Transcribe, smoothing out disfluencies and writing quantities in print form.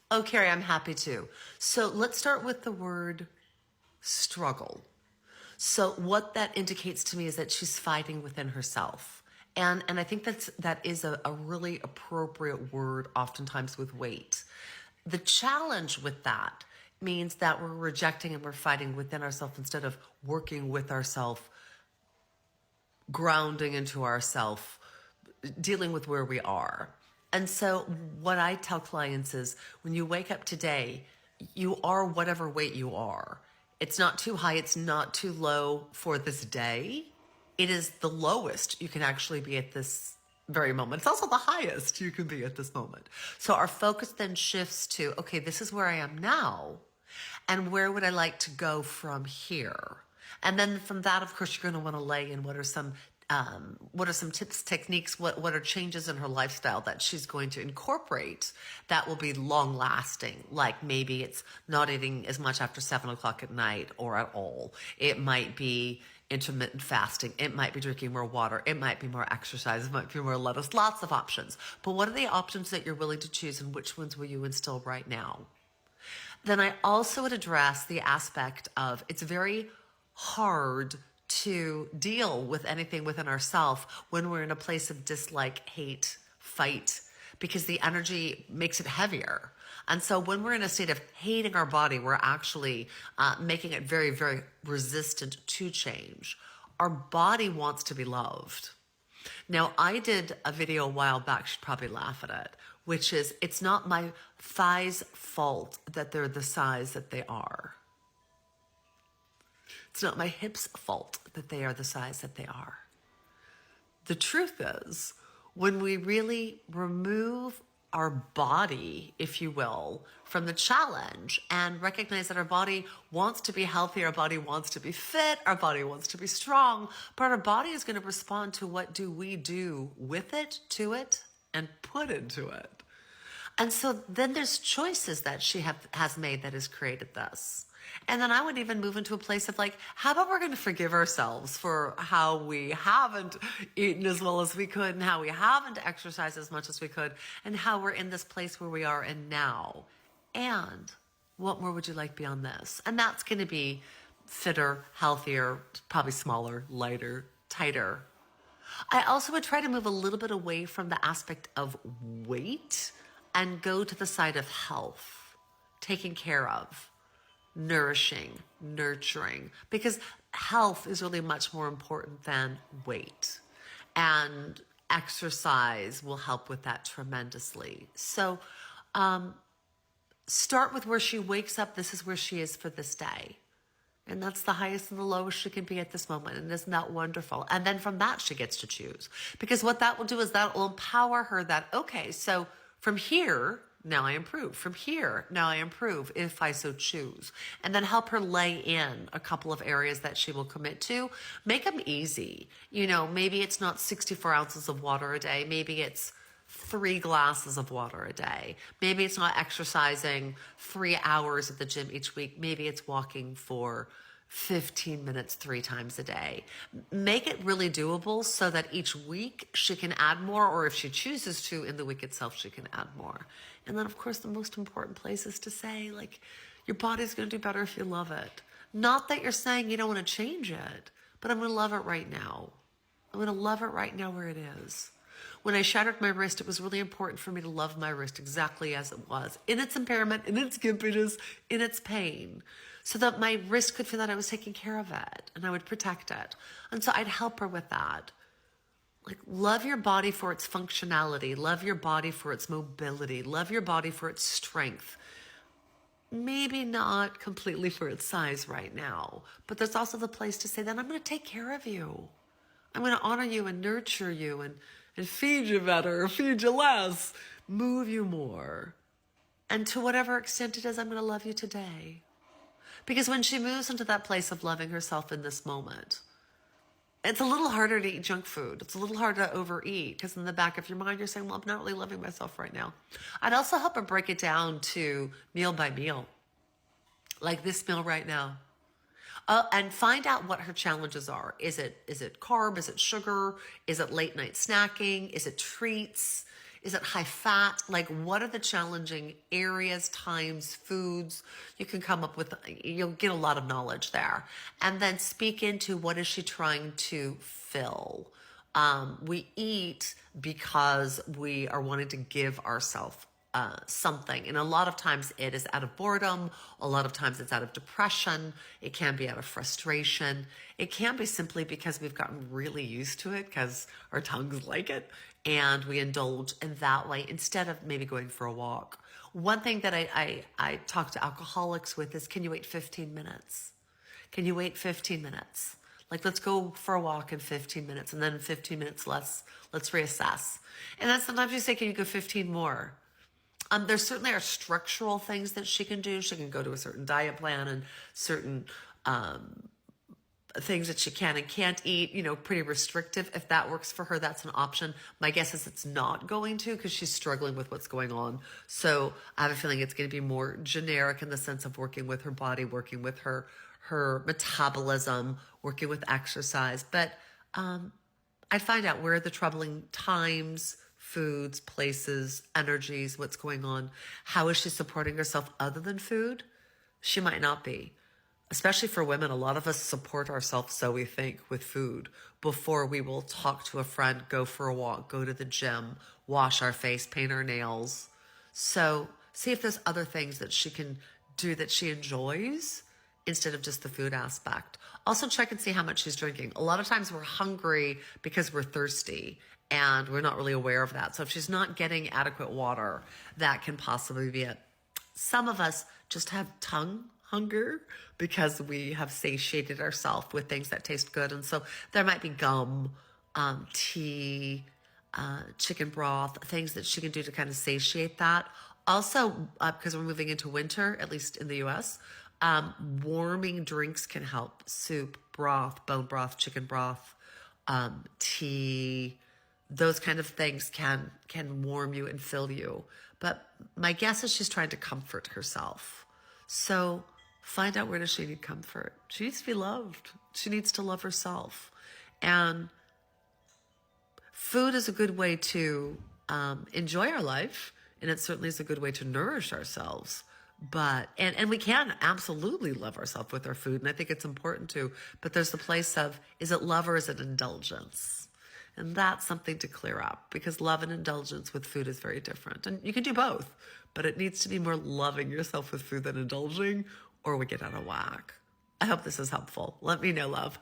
Oh, Carrie, I'm happy to. So let's start with the word struggle. So what that indicates to me is that she's fighting within herself. And I think that is a really appropriate word oftentimes with weight. The challenge with that means that we're rejecting and we're fighting within ourselves instead of working with ourselves, grounding into ourselves, dealing with where we are. And so what I tell clients is when you wake up today, you are whatever weight you are. It's not too high, it's not too low for this day. It is the lowest you can actually be at this very moment. It's also the highest you can be at this moment. So our focus then shifts to, okay, this is where I am now. And where would I like to go from here? And then from that, of course, you're going to want to lay in what are some tips, techniques, what are changes in her lifestyle that she's going to incorporate that will be long lasting. Like maybe it's not eating as much after 7 o'clock at night or at all. It might be intermittent fasting. It might be drinking more water. It might be more exercise. It might be more lettuce, lots of options. But what are the options that you're willing to choose and which ones will you instill right now? Then I also would address the aspect of it's very hard to deal with anything within ourselves when we're in a place of dislike, hate, fight, because the energy makes it heavier. And so when we're in a state of hating our body, we're actually making it very, very resistant to change. Our body wants to be loved. Now, I did a video a while back, she'd probably laugh at it, which is it's not my thighs' fault that they're the size that they are. It's not my hips' fault that they are the size that they are. The truth is, when we really remove our body, if you will, from the challenge and recognize that our body wants to be healthy, our body wants to be fit, our body wants to be strong, but our body is going to respond to what do we do with it, to it, and put into it. And so then there's choices that she has made that has created this. And then I would even move into a place of like, how about we're going to forgive ourselves for how we haven't eaten as well as we could and how we haven't exercised as much as we could and how we're in this place where we are in now. And what more would you like beyond this? And that's going to be fitter, healthier, probably smaller, lighter, tighter. I also would try to move a little bit away from the aspect of weight and go to the side of health, taking care of, nourishing, nurturing, because health is really much more important than weight. And exercise will help with that tremendously. So start with where she wakes up. This is where she is for this day. And that's the highest and the lowest she can be at this moment. And isn't that wonderful? And then from that, she gets to choose. Because what that will do is that will empower her that, okay, so from here, now I improve. From here, now I improve if I so choose. And then help her lay in a couple of areas that she will commit to. Make them easy. You know, maybe it's not 64 ounces of water a day. Maybe it's 3 glasses of water a day. Maybe it's not exercising 3 hours at the gym each week. Maybe it's walking for 15 minutes 3 times a day. Make it really doable so that each week she can add more, or if she chooses to in the week itself, she can add more. And then of course, the most important place is to say, like, your body's going to do better if you love it. Not that you're saying you don't want to change it, but I'm going to love it right now. I'm going to love it right now where it is. When I shattered my wrist, it was really important for me to love my wrist exactly as it was, in its impairment, in its gimpiness, in its pain, so that my wrist could feel that I was taking care of it and I would protect it. And so I'd help her with that. Like, love your body for its functionality, love your body for its mobility, love your body for its strength. Maybe not completely for its size right now, but there's also the place to say that I'm going to take care of you. I'm going to honor you and nurture you and feed you better, feed you less, move you more. And to whatever extent it is, I'm going to love you today. Because when she moves into that place of loving herself in this moment, it's a little harder to eat junk food. It's a little harder to overeat because in the back of your mind, you're saying, well, I'm not really loving myself right now. I'd also help her break it down to meal by meal, like this meal right now. And find out what her challenges are. Is it carb? Is it sugar? Is it late night snacking? Is it treats? Is it high fat? Like, what are the challenging areas, times, foods? You can come up with, you'll get a lot of knowledge there. And then speak into what is she trying to fill. We eat because we are wanting to give ourselves something. And a lot of times it is out of boredom. A lot of times it's out of depression. It can be out of frustration. It can be simply because we've gotten really used to it because our tongues like it and we indulge in that way instead of maybe going for a walk. One thing that I talk to alcoholics with is, can you wait 15 minutes? Can you wait 15 minutes? Like, let's go for a walk in 15 minutes and then in 15 minutes let's reassess. And then sometimes you say, can you go 15 more? There certainly are structural things that she can do. She can go to a certain diet plan and certain things that she can and can't eat, pretty restrictive. If that works for her, that's an option. My guess is it's not going to, because she's struggling with what's going on. So I have a feeling it's going to be more generic in the sense of working with her body, working with her metabolism, working with exercise. But I'd find out where are the troubling times, foods, places, energies, what's going on. How is she supporting herself other than food? She might not be. Especially for women, a lot of us support ourselves, so we think, with food before we will talk to a friend, go for a walk, go to the gym, wash our face, paint our nails. So see if there's other things that she can do that she enjoys instead of just the food aspect. Also check and see how much she's drinking. A lot of times we're hungry because we're thirsty and we're not really aware of that. So if she's not getting adequate water, that can possibly be it. Some of us just have tongue hunger because we have satiated ourselves with things that taste good. And so there might be gum, tea, chicken broth, things that she can do to kind of satiate that. Also, because we're moving into winter, at least in the US, warming drinks can help. Soup, broth, bone broth, chicken broth, tea, those kind of things can warm you and fill you. But my guess is she's trying to comfort herself. So find out, where does she need comfort? She needs to be loved. She needs to love herself. And food is a good way to enjoy our life. And it certainly is a good way to nourish ourselves. But, and we can absolutely love ourselves with our food. And I think it's important to, but there's the place of, is it love or is it indulgence? And that's something to clear up, because love and indulgence with food is very different. And you can do both, but it needs to be more loving yourself with food than indulging, or we get out of whack. I hope this is helpful. Let me know, love.